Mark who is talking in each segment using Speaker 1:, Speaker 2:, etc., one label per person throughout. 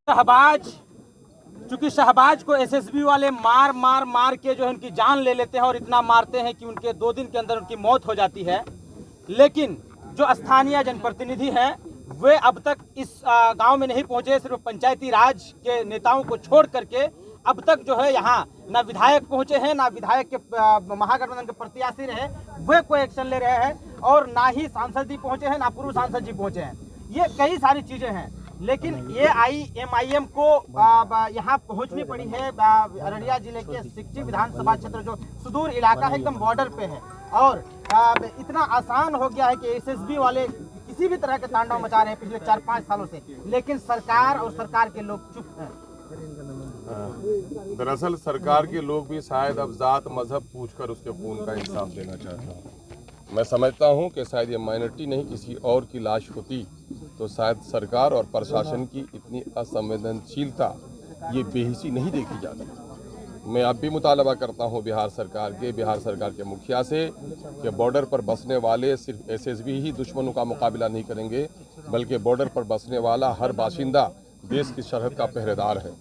Speaker 1: शहबाज, चूंकि शहबाज को एसएसबी वाले मार के जो है उनकी जान ले लेते हैं और इतना मारते हैं कि उनके 2 दिन के अंदर उनकी मौत हो जाती है। लेकिन जो स्थानीय जनप्रतिनिधि हैं वे अब तक इस गांव में नहीं पहुंचे। सिर्फ पंचायती राज के नेताओं को छोड़ करके अब तक जो है यहाँ ना विधायक पहुंचे हैं, ना विधायक के महागठबंधन के प्रत्याशी रहे वे कोई एक्शन ले रहे हैं, और ना ही सांसद जी पहुंचे हैं, ना पूर्व सांसद जी पहुंचे हैं। ये कई सारी चीजें हैं, लेकिन AIMIM को यहाँ पहुंचनी पड़ी है। अररिया जिले के सिकटी विधानसभा क्षेत्र जो सुदूर इलाका है, एकदम बॉर्डर पे है, और इतना आसान हो गया है कि SSB वाले किसी भी तरह के तांडव मचा रहे हैं पिछले 4-5 सालों से, लेकिन सरकार और सरकार के लोग चुप हैं।
Speaker 2: दरअसल सरकार के लोग भी शायद अब जात मजहब पूछकर उसके खून का इंसाफ देना चाहते हैं। मैं समझता हूं कि शायद ये माइनॉरिटी नहीं किसी और की लाश होती तो शायद सरकार और प्रशासन की इतनी असंवेदनशीलता ये बेहिसी नहीं देखी जाती। मैं अब भी मुतालबा करता हूं बिहार सरकार के मुखिया से कि बॉर्डर पर बसने वाले सिर्फ SSB ही दुश्मनों का मुकाबला नहीं करेंगे, बल्कि बॉर्डर पर बसने वाला हर बाशिंदा देश की सरहद का पहरेदार है,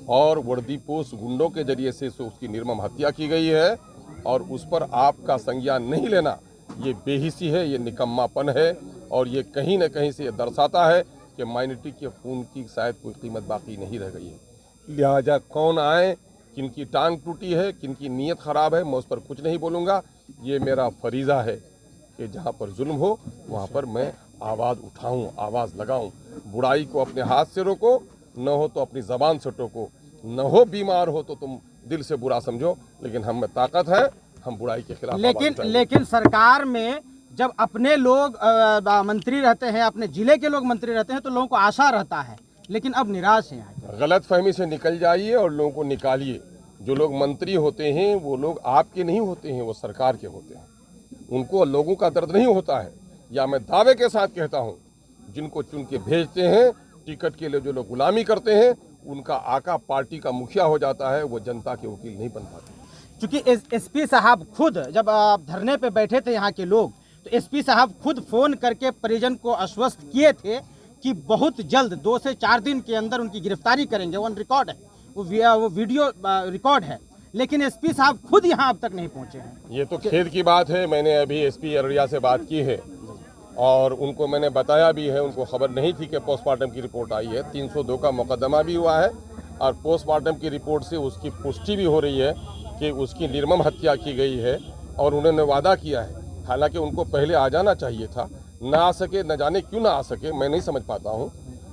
Speaker 2: और वर्दीपोश गुंडों के जरिए से उसकी निर्मम हत्या की गई है, और उस पर आपका संज्ञान नहीं लेना ये बेहिसी है, ये निकम्मापन है, और ये कहीं न कहीं से ये दर्शाता है कि माइनॉरिटी के खून की शायद कोई कीमत बाकी नहीं रह गई है। लिहाजा कौन आए, किनकी टांग टूटी है, किनकी नीयत ख़राब है, मैं उस पर कुछ नहीं बोलूँगा। ये मेरा फरीज़ा है कि जहाँ पर जुल्म हो वहाँ पर मैं आवाज़ उठाऊँ, आवाज़ लगाऊँ। बुराई को अपने हाथ से रोको, न हो तो अपनी ज़बान से टोको, न हो बीमार हो तो तुम दिल से बुरा समझो, लेकिन हम में ताकत है, हम बुराई के खिलाफ।
Speaker 1: लेकिन सरकार में जब अपने लोग मंत्री रहते हैं, अपने जिले के लोग मंत्री रहते हैं, तो लोगों को आशा रहता है, लेकिन अब निराश है।
Speaker 2: गलत फहमी से निकल जाइए और लोगों को निकालिए। जो लोग मंत्री होते हैं वो लोग आपके नहीं होते हैं, वो सरकार के होते हैं। उनको लोगों का दर्द नहीं होता है, या मैं दावे के साथ कहता हूँ, जिनको चुन के भेजते हैं टिकट के लिए, जो लोग गुलामी करते हैं, उनका आका पार्टी का मुखिया हो जाता है, वो जनता के वकील नहीं बन पाते।
Speaker 1: क्योंकि SP साहब खुद जब धरने पे बैठे थे यहाँ के लोग, तो SP साहब खुद फोन करके परिजन को आश्वस्त किए थे कि बहुत जल्द 2 से 4 दिन के अंदर उनकी गिरफ्तारी करेंगे। वो रिकॉर्ड है, वो वीडियो रिकॉर्ड है, लेकिन SP साहब खुद यहाँ अब तक नहीं पहुँचे हैं।
Speaker 2: ये तो खेद की बात है। मैंने अभी SP अररिया से बात की है और उनको मैंने बताया भी है, उनको खबर नहीं थी कि पोस्टमार्टम की रिपोर्ट आई है। 302 का मुकदमा भी हुआ है, और पोस्टमार्टम की रिपोर्ट से उसकी पुष्टि भी हो रही है कि उसकी निर्मम हत्या की गई है, और उन्होंने वादा किया है। हालांकि उनको पहले आ जाना चाहिए था, ना आ सके, न जाने क्यों ना आ सके, मैं नहीं समझ पाता हूँ,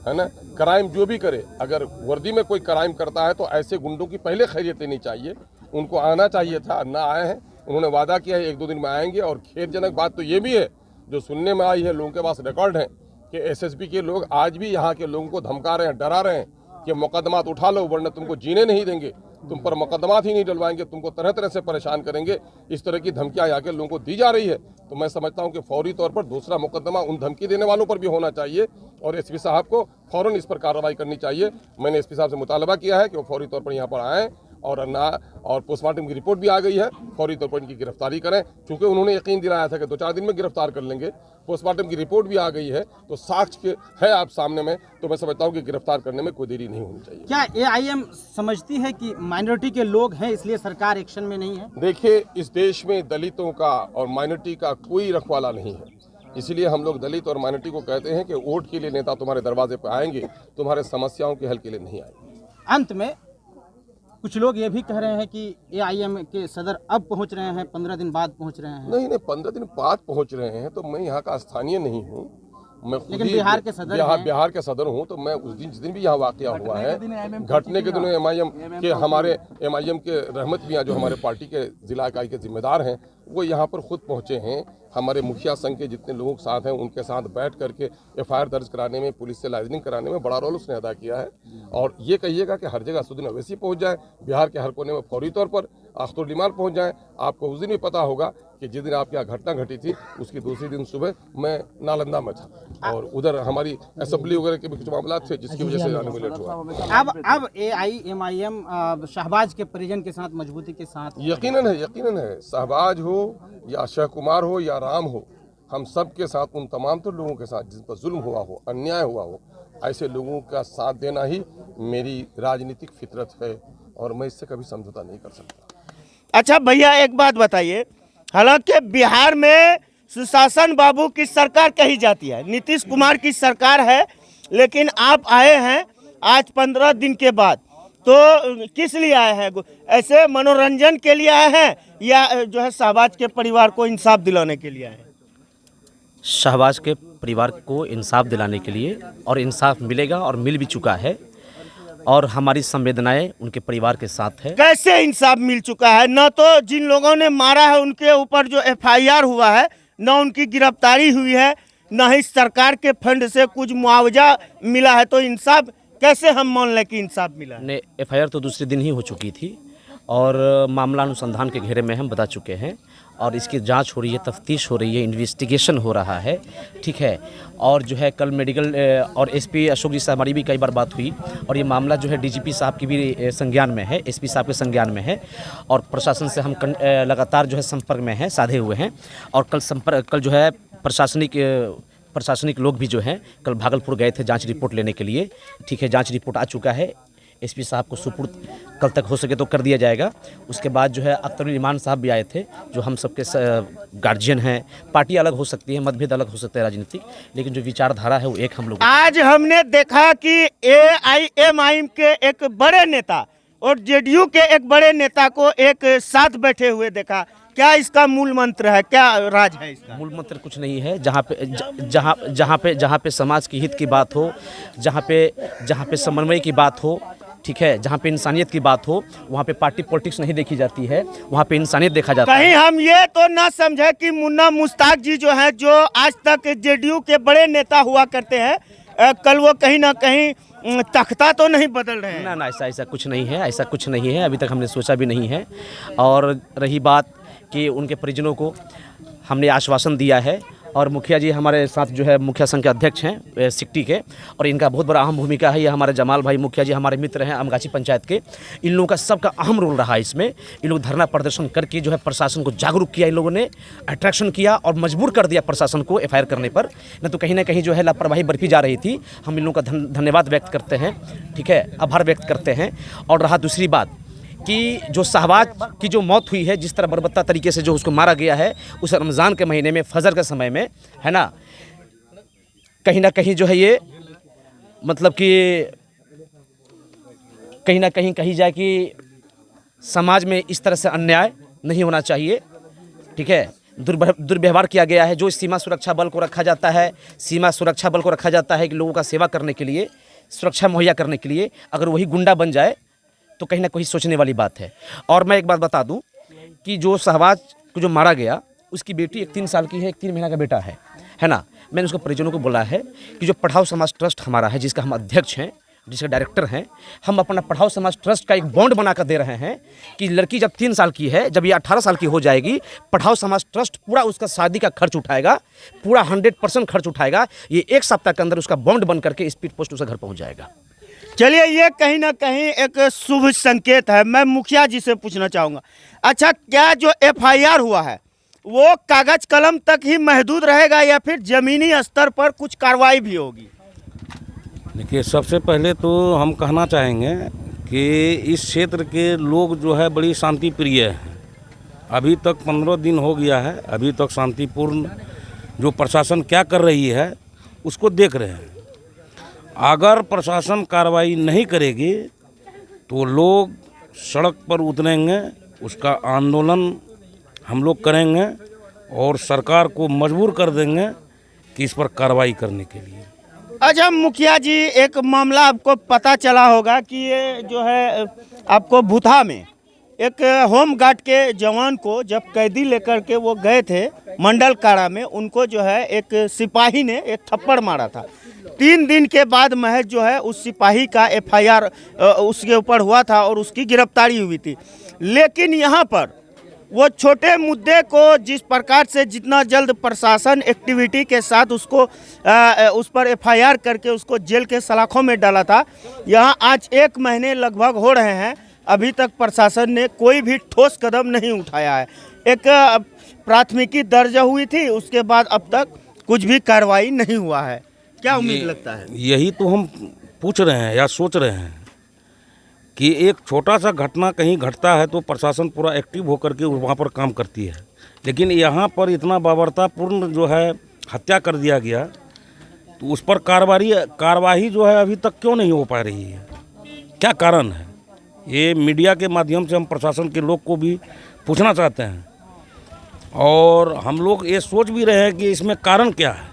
Speaker 2: है ना। क्राइम जो भी करे, अगर वर्दी में कोई क्राइम करता है तो ऐसे गुंडों की पहले खैरियत लेनी चाहिए। उनको आना चाहिए था, ना आए हैं। उन्होंने वादा किया है 1-2 दिन में आएंगे, और खेदजनक बात तो ये भी है, जो सुनने में आई है, लोगों के पास रिकॉर्ड है कि SSB के लोग आज भी यहाँ के लोगों को धमका रहे हैं, डरा रहे हैं कि मुकदमात उठा लो वरना तुमको जीने नहीं देंगे, तुम पर मुकदमात ही नहीं डलवाएंगे, तुमको तरह तरह से परेशान करेंगे। इस तरह की धमकियाँ यहाँ के लोगों को दी जा रही है। तो मैं समझता हूँ कि फौरी तौर पर दूसरा मुकदमा उन धमकी देने वालों पर भी होना चाहिए, और SP साहब को फौरन इस पर कार्रवाई करनी चाहिए। मैंने SP साहब से मुतालबा किया है कि वो फौरी तौर पर यहाँ पर आएँ, और पोस्टमार्टम की रिपोर्ट भी आ गई है, फौरी तौर पर इनकी गिरफ्तारी करें। चूँकि उन्होंने यकीन दिलाया था कि 2-4 दिन में गिरफ्तार कर लेंगे, पोस्टमार्टम की रिपोर्ट भी आ गई है, तो साक्ष्य है आप सामने में, तो मैं समझता हूँ कि गिरफ्तार करने में कोई देरी नहीं होनी चाहिए।
Speaker 1: क्या AIM समझती है कि माइनॉरिटी के लोग हैं इसलिए सरकार एक्शन में नहीं है?
Speaker 2: देखिए, इस देश में दलितों का और माइनॉरिटी का कोई रखवाला नहीं है, इसलिए हम लोग दलित और माइनॉरिटी को कहते हैं कि वोट के लिए नेता तुम्हारे दरवाजे पर आएंगे, तुम्हारे समस्याओं के हल के लिए नहीं आएंगे।
Speaker 1: अंत में कुछ लोग ये भी कह रहे हैं कि AIM के सदर अब पहुंच रहे हैं, 15 दिन बाद पहुंच रहे हैं।
Speaker 2: नहीं, 15 दिन बाद पहुंच रहे हैं, तो मैं यहाँ का स्थानीय नहीं हूँ, मैं
Speaker 1: लेकिन बिहार के
Speaker 2: सदर हूँ। तो मैं उस दिन, जिस दिन भी यहाँ वाकया हुआ है, घटने के दिनों हमारे MIM के रहमत मियाँ, जो हमारे पार्टी के जिला इकाई के जिम्मेदार हैं, वो यहाँ पर खुद पहुँचे हैं। हमारे मुखिया संघ के जितने लोग साथ हैं, उनके साथ बैठ करके FIR दर्ज कराने में, पुलिस से लाइजनिंग कराने में बड़ा रोल उसने अदा किया है। और ये कहिएगा कि हर जगह असदुद्दीन अवैसी पहुँच जाए, बिहार के हर कोने में फौरी तौर पर अख्तर लिमाल पहुँच जाए। आपको उस दिन भी पता होगा कि जिस दिन आपके यहाँ घटना घटी थी, उसकी दूसरी दिन सुबह मैं नालंदा में था, और उधर हमारी असेंबली वगैरह के भी कुछ मामला थे, जिसकी वजह से जाने में लेट हुआ।
Speaker 1: अब AIMIM शहबाज के परिजन के साथ मजबूती के साथ
Speaker 2: यकीनन है। शहबाज हो या अक्षय कुमार हो या राम हो, हम सब के साथ, उन तमाम तो लोगों के साथ जिन पर जुल्म हुआ हो, अन्याय हुआ हो, ऐसे लोगों का साथ देना ही मेरी राजनीतिक फितरत है और मैं इससे कभी समझौता नहीं कर सकता।
Speaker 3: अच्छा भैया, एक बात बताइए, हालांकि बिहार में सुशासन बाबू की सरकार कही जाती है, नीतीश कुमार की सरकार है, लेकिन आप आए हैं आज 15 दिन के बाद, तो किस लिए आए हैं? ऐसे मनोरंजन के लिए आए हैं या जो है शहबाज के परिवार को इंसाफ दिलाने के लिए आए हैं?
Speaker 4: शहबाज के परिवार को इंसाफ दिलाने के लिए, और इंसाफ मिलेगा और मिल भी चुका है, और हमारी संवेदनाएं उनके परिवार के साथ है।
Speaker 3: कैसे इंसाफ मिल चुका है? न तो जिन लोगों ने मारा है उनके ऊपर जो FIR हुआ है, न उनकी गिरफ्तारी हुई है, न ही सरकार के फंड से कुछ मुआवजा मिला है, तो इंसाफ कैसे हम मान लें कि इंसाफ मिला है?
Speaker 4: FIR तो दूसरे दिन ही हो चुकी थी और मामला अनुसंधान के घेरे में हम बता चुके हैं, और इसकी जांच हो रही है, तफ्तीश हो रही है, इन्वेस्टिगेशन हो रहा है, ठीक है। और जो है कल मेडिकल और SP अशोक जी से हमारी भी कई बार बात हुई, और ये मामला जो है DGP साहब की भी संज्ञान में है, SP साहब के संज्ञान में है, और प्रशासन से हम लगातार जो है संपर्क में हैं, साधे हुए हैं। और कल जो है प्रशासनिक लोग भी जो हैं कल भागलपुर गए थे जांच रिपोर्ट लेने के लिए, ठीक है। जांच रिपोर्ट आ चुका है, SP साहब को सुपुर्द कल तक हो सके तो कर दिया जाएगा। उसके बाद जो है अख्तरुल ईमान साहब भी आए थे, जो हम सबके गार्जियन हैं। पार्टी अलग हो सकती है, मतभेद अलग हो सकते हैं राजनीतिक, लेकिन जो विचारधारा है वो एक हम लोग।
Speaker 3: आज हमने देखा कि AIMIM के एक बड़े नेता और JDU के एक बड़े नेता को एक साथ बैठे हुए देखा, क्या इसका मूल मंत्र है, क्या राज है इसका?
Speaker 4: मूल मंत्र कुछ नहीं है। जहाँ पे समाज की हित की बात हो, जहाँ पे समन्वय की बात हो, ठीक है, जहाँ पे इंसानियत की बात हो, वहाँ पे पार्टी पॉलिटिक्स नहीं देखी जाती है, वहाँ पे इंसानियत देखा जाता है।
Speaker 3: कहीं हम ये तो ना समझे कि मुन्ना मुश्ताक जी जो हैं, जो आज तक JDU के बड़े नेता हुआ करते हैं, कल वो कहीं ना कहीं तख्ता तो नहीं बदल रहे हैं?
Speaker 4: ना, ऐसा कुछ नहीं है, ऐसा कुछ नहीं है, अभी तक हमने सोचा भी नहीं है। और रही बात कि उनके परिजनों को हमने आश्वासन दिया है, और मुखिया जी हमारे साथ जो है मुखिया संघ के अध्यक्ष हैं सिकटी के, और इनका बहुत बड़ा अहम भूमिका है। ये हमारे जमाल भाई मुखिया जी हमारे मित्र हैं अमगाची पंचायत के, इन लोगों का सबका अहम रोल रहा है इसमें। इन लोग धरना प्रदर्शन करके जो है प्रशासन को जागरूक किया, इन लोगों ने अट्रैक्शन किया और मजबूर कर दिया प्रशासन को FIR करने पर, न तो कहीं ना कहीं जो है लापरवाही बरती जा रही थी। हम इन लोगों का धन्यवाद व्यक्त करते हैं, ठीक है, आभार व्यक्त करते हैं। और रहा दूसरी बात कि जो शहबाज की जो मौत हुई है, जिस तरह बर्बरता तरीके से जो उसको मारा गया है उस रमज़ान के महीने में फजर के समय में, है ना कहीं जो है ये मतलब कि कहीं ना कहीं कही जाए कि समाज में इस तरह से अन्याय नहीं होना चाहिए, ठीक है। दुर्व्यवहार किया गया है। जो सीमा सुरक्षा बल को रखा जाता है, सीमा सुरक्षा बल को रखा जाता है कि लोगों का सेवा करने के लिए, सुरक्षा मुहैया करने के लिए, अगर वही गुंडा बन जाए तो कहीं ना कहीं सोचने वाली बात है। और मैं एक बात बता दूं कि जो शहबाज को जो मारा गया, उसकी बेटी एक 3 साल की है, एक 3 महीना का बेटा है ना। मैंने उसके परिजनों को बोला है कि जो पढ़ाओ समाज ट्रस्ट हमारा है, जिसका हम अध्यक्ष हैं, जिसके डायरेक्टर हैं, हम अपना पढ़ाओ समाज ट्रस्ट का एक बॉन्ड बनाकर दे रहे हैं कि लड़की जब 3 साल की है, जब ये 18 साल की हो जाएगी, पढ़ाओ समाज ट्रस्ट पूरा उसका शादी का खर्च उठाएगा, पूरा 100% खर्च उठाएगा। ये 1 सप्ताह के अंदर उसका बॉन्ड बन करके स्पीड पोस्ट उसका घर पहुँच जाएगा।
Speaker 3: चलिए, ये कहीं ना कहीं एक शुभ संकेत है। मैं मुखिया जी से पूछना चाहूँगा, अच्छा क्या जो FIR हुआ है वो कागज कलम तक ही महदूद रहेगा या फिर ज़मीनी स्तर पर कुछ कार्रवाई भी होगी?
Speaker 5: देखिए, सबसे पहले तो हम कहना चाहेंगे कि इस क्षेत्र के लोग जो है बड़ी शांति प्रिय है। अभी तक 15 दिन हो गया है, अभी तक शांतिपूर्ण जो प्रशासन क्या कर रही है उसको देख रहे हैं। अगर प्रशासन कार्रवाई नहीं करेगी तो लोग सड़क पर उतरेंगे, उसका आंदोलन हम लोग करेंगे और सरकार को मजबूर कर देंगे कि इस पर कार्रवाई करने के लिए।
Speaker 3: अच्छा मुखिया जी, एक मामला आपको पता चला होगा कि ये जो है आपको भूथा में एक होम गार्ड के जवान को जब कैदी लेकर के वो गए थे मंडल कारा में, उनको जो है एक सिपाही ने एक थप्पड़ मारा था। 3 दिन के बाद महज जो है उस सिपाही का FIR उसके ऊपर हुआ था और उसकी गिरफ्तारी हुई थी। लेकिन यहाँ पर वो छोटे मुद्दे को जिस प्रकार से जितना जल्द प्रशासन एक्टिविटी के साथ उसको उस पर FIR करके उसको जेल के सलाखों में डाला था, यहाँ आज 1 महीने लगभग हो रहे हैं, अभी तक प्रशासन ने कोई भी ठोस कदम नहीं उठाया है। एक प्राथमिकी दर्ज हुई थी, उसके बाद अब तक कुछ भी कार्रवाई नहीं हुआ है। क्या उम्मीद लगता है?
Speaker 5: यही तो हम पूछ रहे हैं या सोच रहे हैं कि एक छोटा सा घटना कहीं घटता है तो प्रशासन पूरा एक्टिव होकर के वहाँ पर काम करती है, लेकिन यहाँ पर इतना बाबरतापूर्ण जो है हत्या कर दिया गया, तो उस पर कार्रवाई जो है अभी तक क्यों नहीं हो पा रही है? क्या कारण है? ये मीडिया के माध्यम से हम प्रशासन के लोग को भी पूछना चाहते हैं, और हम लोग ये सोच भी रहे हैं कि इसमें कारण क्या है।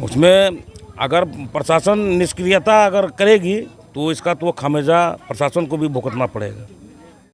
Speaker 5: उसमें अगर प्रशासन निष्क्रियता अगर करेगी तो इसका तो खामियाजा प्रशासन को भी भुगतना पड़ेगा।